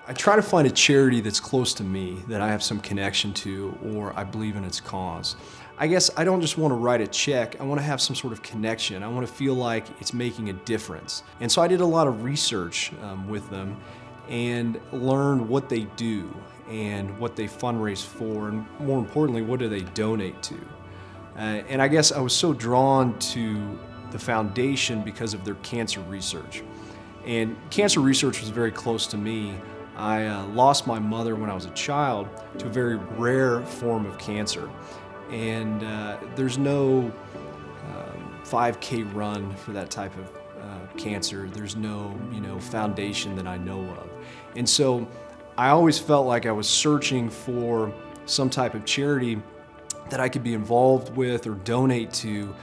I try to find a charity that's close to me, that I have some connection to, or I believe in its cause. I guess I don't just want to write a check, I want to have some sort of connection. I want to feel like it's making a difference. And so I did a lot of research with them and learned what they do and what they fundraise for, and more importantly, what do they donate to. And I guess I was so drawn to the foundation because of their cancer research. And cancer research was very close to me. I lost my mother when I was a child to a very rare form of cancer. And there's no 5K run for that type of cancer. There's no, foundation that I know of. And so I always felt like I was searching for some type of charity that I could be involved with or donate to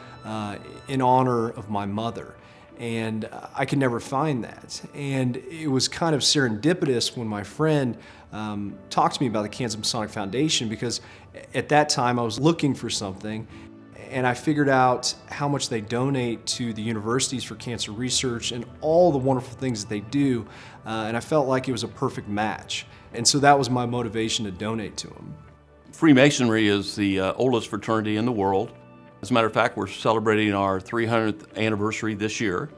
in honor of my mother. And I could never find that. And it was kind of serendipitous when my friend talked to me about the Kansas Masonic Foundation, because at that time I was looking for something, and I figured out how much they donate to the universities for cancer research and all the wonderful things that they do, and I felt like it was a perfect match. And so that was my motivation to donate to them. Freemasonry is the oldest fraternity in the world. As a matter of fact, we're celebrating our 300th anniversary this year.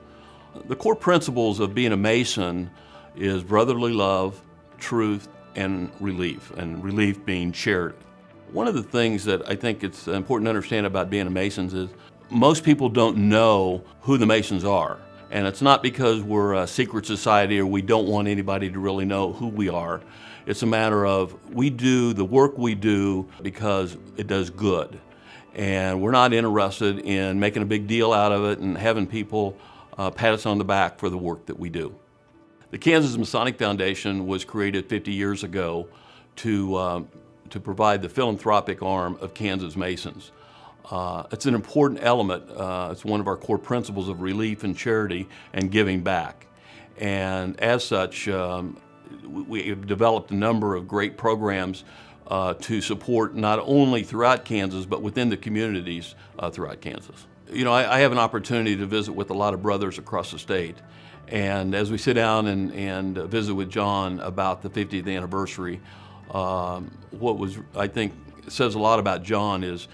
The core principles of being a Mason is brotherly love, truth, and relief being charity. One of the things that I think it's important to understand about being a Mason is most people don't know who the Masons are. And it's not because we're a secret society or we don't want anybody to really know who we are. It's a matter of we do the work we do because it does good. And we're not interested in making a big deal out of it and having people pat us on the back for the work that we do. The Kansas Masonic Foundation was created 50 years ago to provide the philanthropic arm of Kansas Masons. It's an important element. It's one of our core principles of relief and charity and giving back. And as such, we have developed a number of great programs to support not only throughout Kansas, but within the communities throughout Kansas. I have an opportunity to visit with a lot of brothers across the state. And as we sit down and visit with John about the 50th anniversary, I think says a lot about John is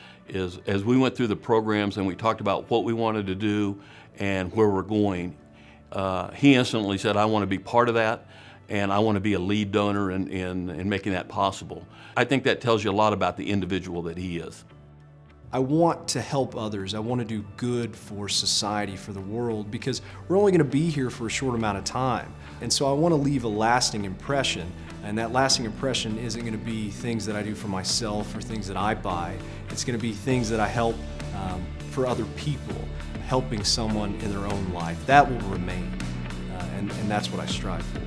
as we went through the programs and we talked about what we wanted to do and where we're going, he instantly said, I want to be part of that, and I want to be a lead donor in making that possible. I think that tells you a lot about the individual that he is. I want to help others. I want to do good for society, for the world, because we're only going to be here for a short amount of time. And so I want to leave a lasting impression. And that lasting impression isn't going to be things that I do for myself or things that I buy. It's going to be things that I help for other people, helping someone in their own life. That will remain, and that's what I strive for.